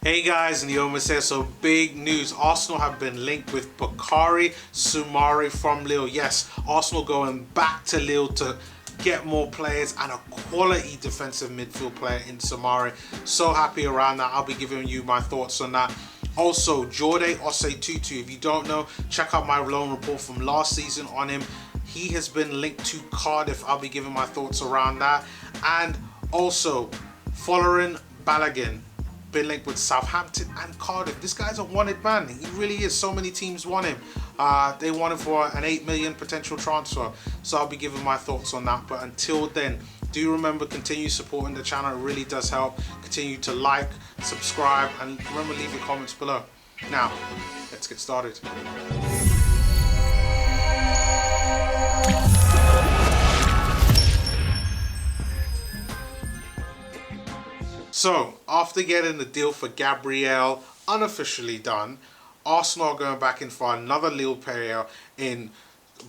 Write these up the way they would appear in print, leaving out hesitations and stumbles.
Hey guys, Neoma says, so big news. Arsenal have been linked with Bakari Soumare from Lille. Yes, Arsenal going back to Lille to get more players and a quality defensive midfield player in Soumare. So happy around that. I'll be giving you my thoughts on that. Also, Jordi Osei Tutu, if you don't know, check out my loan report from last season on him. He has been linked to Cardiff. I'll be giving my thoughts around that. And also, Folarin Balogun been linked with Southampton and Cardiff. This guy's a wanted man. He really is. So many teams want him. They want him for an 8 million potential transfer. So I'll be giving my thoughts on that. But until then, do remember, continue supporting the channel. It really does help. Continue to like, subscribe, and remember, leave your comments below. Now, let's get started. So, after getting the deal for Gabriel unofficially done, Arsenal are going back in for another Lille player in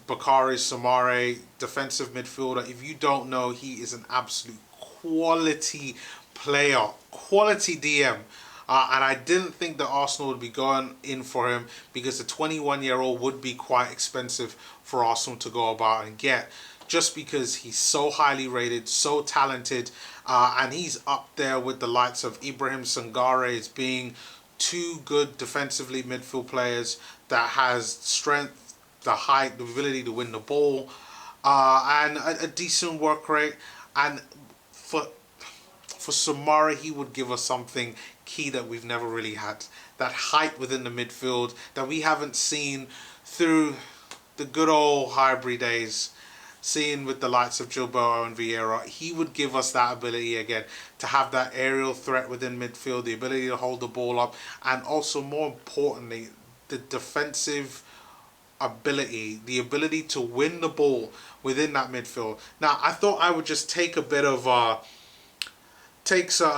Boubakary Soumare, defensive midfielder. If you don't know, he is an absolute quality player, quality DM. And I didn't think that Arsenal would be going in for him because the 21-year-old would be quite expensive for Arsenal to go about and get, just because he's so highly rated, so talented, and he's up there with the likes of Ibrahim Sangare as being two good defensively midfield players that has strength, the height, the ability to win the ball, and a decent work rate. And for Soumare, he would give us something key that we've never really had, that height within the midfield that we haven't seen through the good old Highbury days, seeing with the likes of Gilberto and Vieira. He would give us that ability again to have that aerial threat within midfield, the ability to hold the ball up, and also, more importantly, the defensive ability, the ability to win the ball within that midfield. Now, I thought I would just take a bit of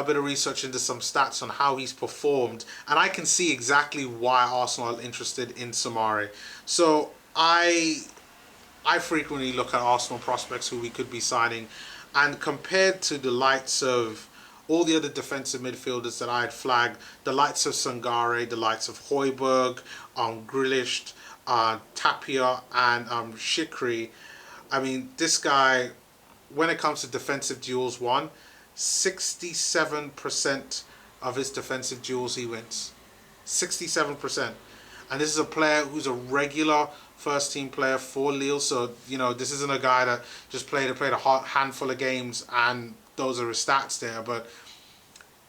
research into some stats on how he's performed, and I can see exactly why Arsenal are interested in Soumare. So I frequently look at Arsenal prospects who we could be signing, and compared to the likes of all the other defensive midfielders that I had flagged, the likes of Sangare, the likes of Højbjerg, Grealish, Tapia, and Shikri, I mean, this guy, when it comes to defensive duels won, 67% of his defensive duels he wins. 67%. And this is a player who's a regular first team player for Lille. So, you know, this isn't a guy that just played a handful of games and those are his stats there. But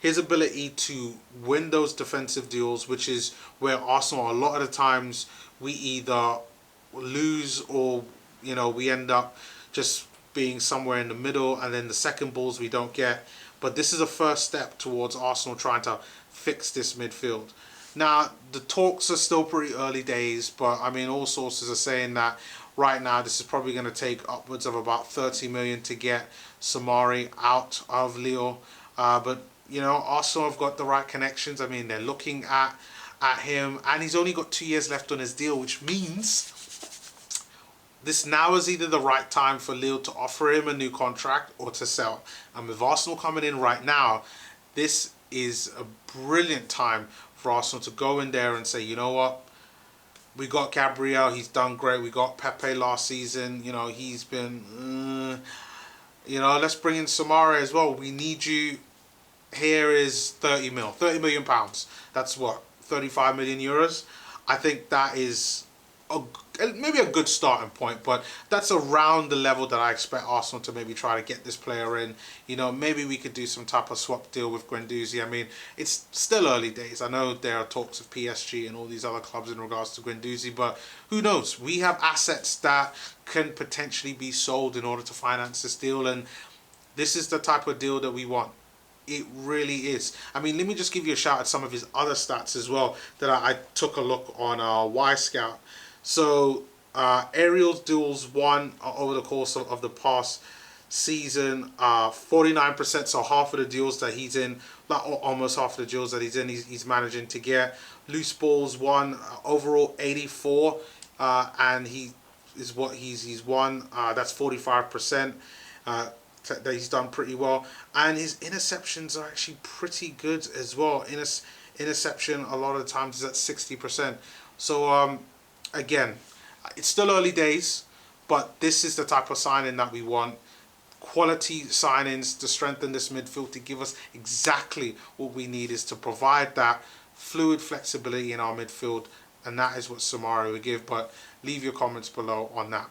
his ability to win those defensive duels, which is where Arsenal, a lot of the times, we either lose or, you know, we end up just being somewhere in the middle, and then the second balls we don't get. But this is a first step towards Arsenal trying to fix this midfield. Now, the talks are still pretty early days, but I mean, all sources are saying that right now this is probably going to take upwards of about 30 million to get Soumare out of Lille. But, you know, Arsenal have got the right connections. I mean, they're looking at him, and he's only got 2 years left on his deal, which means this now is either the right time for Lille to offer him a new contract or to sell. And with Arsenal coming in right now, this is a brilliant time for Arsenal to go in there and say, you know what, we got Gabriel, he's done great. We got Pepe last season, you know, he's been, you know, let's bring in Soumare as well. We need you. Here is 30 million pounds. That's what, 35 million euros. I think that is maybe a good starting point, but that's around the level that I expect Arsenal to maybe try to get this player in. You know, maybe we could do some type of swap deal with Guendouzi. I mean, it's still early days. I know there are talks of PSG and all these other clubs in regards to Guendouzi, but who knows? We have assets that can potentially be sold in order to finance this deal, and this is the type of deal that we want. It really is. I mean, let me just give you a shout at some of his other stats as well that I took a look on Y-Scout. So, aerial duels won over the course of the past season, 49%, so half of the duels that he's in, like almost half of the duels that he's in, he's managing to get. Loose balls won, overall 84, and he's won, that's 45%. That he's done pretty well, and his interceptions are actually pretty good as well. interception a lot of the times is at 60%. So again, it's still early days, but this is the type of signing that we want. Quality signings to strengthen this midfield, to give us exactly what we need, is to provide that fluid flexibility in our midfield, and that is what Soumare will give. But leave your comments below on that.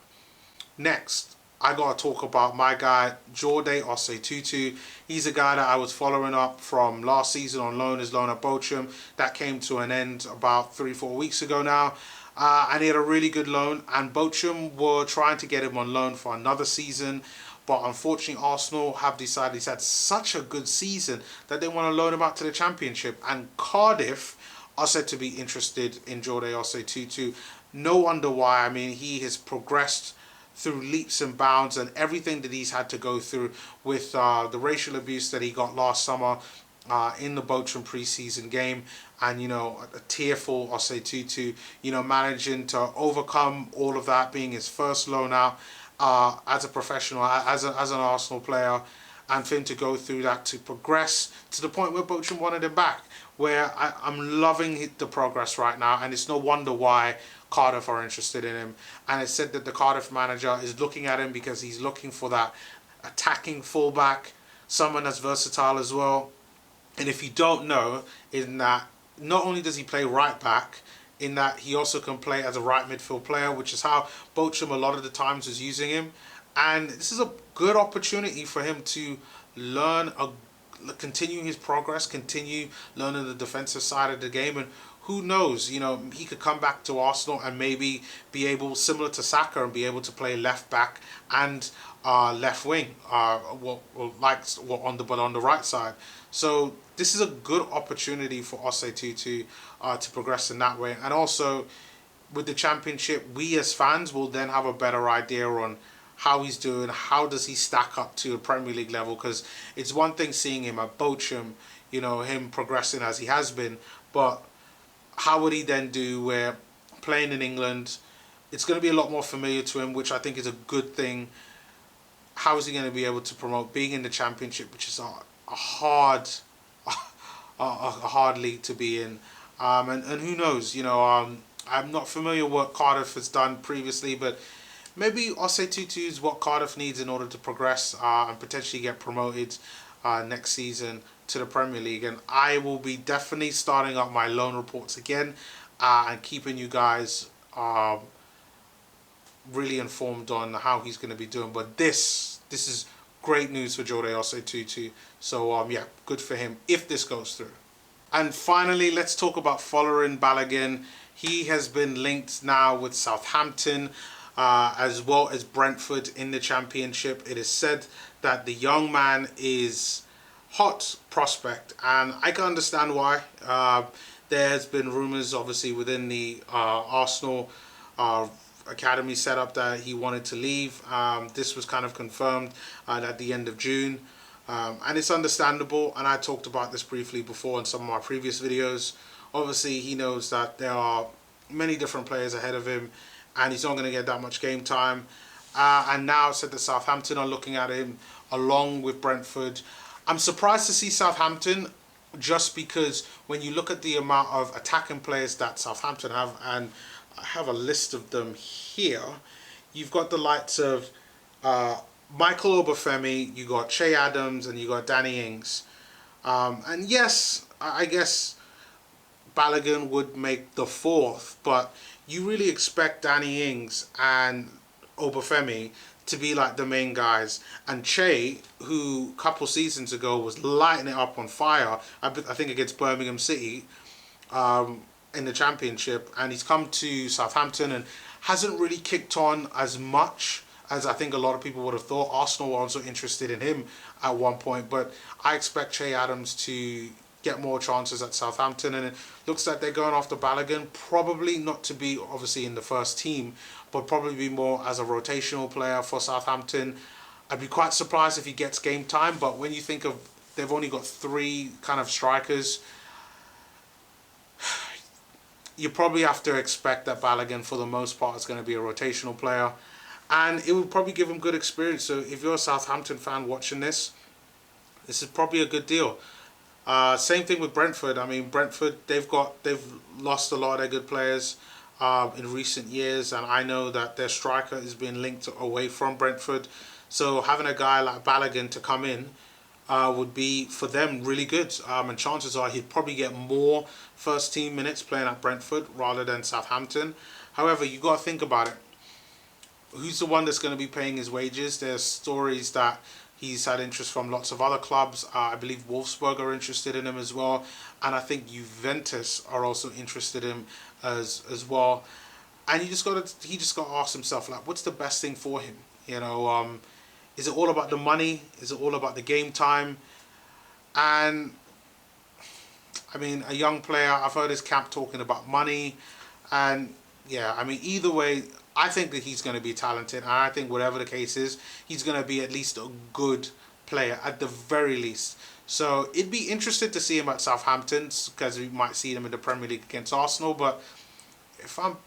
Next, I got to talk about my guy, Jordi Osei Tutu. He's a guy that I was following up from last season on loan, his loan at Bochum. That came to an end about 3-4 weeks ago now. And he had a really good loan, and Bochum were trying to get him on loan for another season. But unfortunately, Arsenal have decided he's had such a good season that they want to loan him out to the Championship. And Cardiff are said to be interested in Jordi Osei Tutu. No wonder why. I mean, he has progressed through leaps and bounds, and everything that he's had to go through with the racial abuse that he got last summer in the Bochum pre-season game, and a tearful Osei Tutu, managing to overcome all of that, being his first loan out as a professional, as an Arsenal player, and for him to go through that, to progress to the point where Bochum wanted him back, where I'm loving the progress right now, and it's no wonder why Cardiff are interested in him. And it's said that the Cardiff manager is looking at him because he's looking for that attacking fullback, someone that's versatile as well. And if you don't know, in that not only does he play right back, in that he also can play as a right midfield player, which is how Bochum a lot of the times is using him. And this is a good opportunity for him to learn, continue his progress, continue learning the defensive side of the game. And who knows, he could come back to Arsenal and maybe be able, similar to Saka, and be able to play left back and left wing, but on the right side. So this is a good opportunity for Osei Tutu to progress in that way. And also with the Championship, we as fans will then have a better idea on how he's doing, how does he stack up to a Premier League level, because it's one thing seeing him at Bochum, him progressing as he has been, but how would he then do where playing in England, it's going to be a lot more familiar to him, which I think is a good thing. How is he going to be able to promote being in the Championship, which is a hard league to be in, and who knows, I'm not familiar what Cardiff has done previously, but maybe Osei Tutu is what Cardiff needs in order to progress and potentially get promoted next season to the Premier League. And I will be definitely starting up my loan reports again and keeping you guys really informed on how he's going to be doing. But this is great news for Jordi Osei Tutu. So yeah, good for him if this goes through. And finally, let's talk about Folarin Balogun. He has been linked now with Southampton as well as Brentford in the Championship. It is said that the young man is hot prospect, and I can understand why. There has been rumours, obviously, within the Arsenal academy setup that he wanted to leave. This was kind of confirmed at the end of June, and it's understandable, and I talked about this briefly before in some of my previous videos. Obviously, he knows that there are many different players ahead of him, and he's not going to get that much game time. And now it's said that Southampton are looking at him along with Brentford. I'm surprised to see Southampton, just because when you look at the amount of attacking players that Southampton have, and I have a list of them here, you've got the likes of Michael Obafemi, you got Che Adams, and you got Danny Ings. And yes, I guess Balogun would make the fourth, but you really expect Danny Ings and Obafemi to be like the main guys. And Che, who a couple seasons ago was lighting it up on fire, I think against Birmingham City in the Championship, and he's come to Southampton and hasn't really kicked on as much as I think a lot of people would have thought. Arsenal were also interested in him at one point, but I expect Che Adams to get more chances at Southampton, and it looks like they're going after Balogun, probably not to be obviously in the first team, but probably be more as a rotational player for Southampton. I'd be quite surprised if he gets game time, but when you think of they've only got 3 kind of strikers, you probably have to expect that Balogun for the most part is going to be a rotational player, and it will probably give him good experience. So if you're a Southampton fan watching this, this is probably a good deal. Same thing with Brentford. I mean, Brentford, they've lost a lot of their good players in recent years, and I know that their striker is being linked away from Brentford. So having a guy like Balogun to come in would be for them really good. And chances are he'd probably get more first team minutes playing at Brentford rather than Southampton. However, you got to think about it. Who's the one that's going to be paying his wages? There's stories that he's had interest from lots of other clubs. I believe Wolfsburg are interested in him as well, and I think Juventus are also interested in him as well. And he just got to ask himself, like, what's the best thing for him? Is it all about the money? Is it all about the game time? And I mean, a young player, I've heard his camp talking about money, and yeah, I mean, either way, I think that he's going to be talented, and I think whatever the case is, he's going to be at least a good player at the very least. So it'd be interesting to see him at Southampton, because we might see him in the Premier League against Arsenal. But if I'm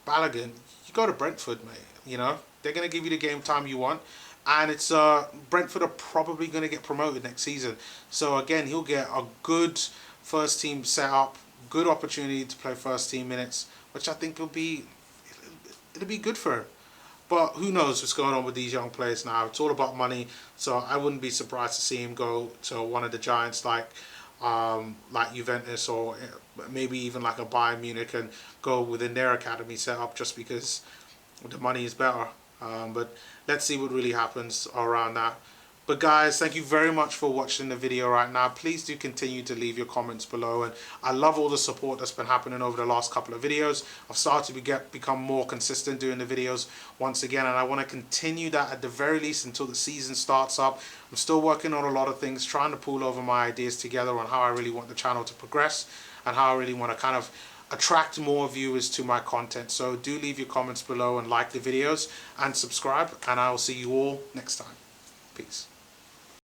Balogun, you go to Brentford, mate. They're going to give you the game time you want, and it's Brentford are probably going to get promoted next season. So again, he'll get a good first team setup, good opportunity to play first team minutes, which I think it'll be good for him. But who knows what's going on with these young players now? It's all about money, so I wouldn't be surprised to see him go to one of the giants like Juventus, or maybe even like a Bayern Munich, and go within their academy setup just because the money is better. But let's see what really happens around that. But guys, thank you very much for watching the video right now. Please do continue to leave your comments below, and I love all the support that's been happening over the last couple of videos. I've started to become more consistent doing the videos once again, and I want to continue that at the very least until the season starts up. I'm still working on a lot of things, trying to pull over my ideas together on how I really want the channel to progress and how I really want to kind of attract more viewers to my content. So do leave your comments below and like the videos and subscribe, and I will see you all next time. Peace.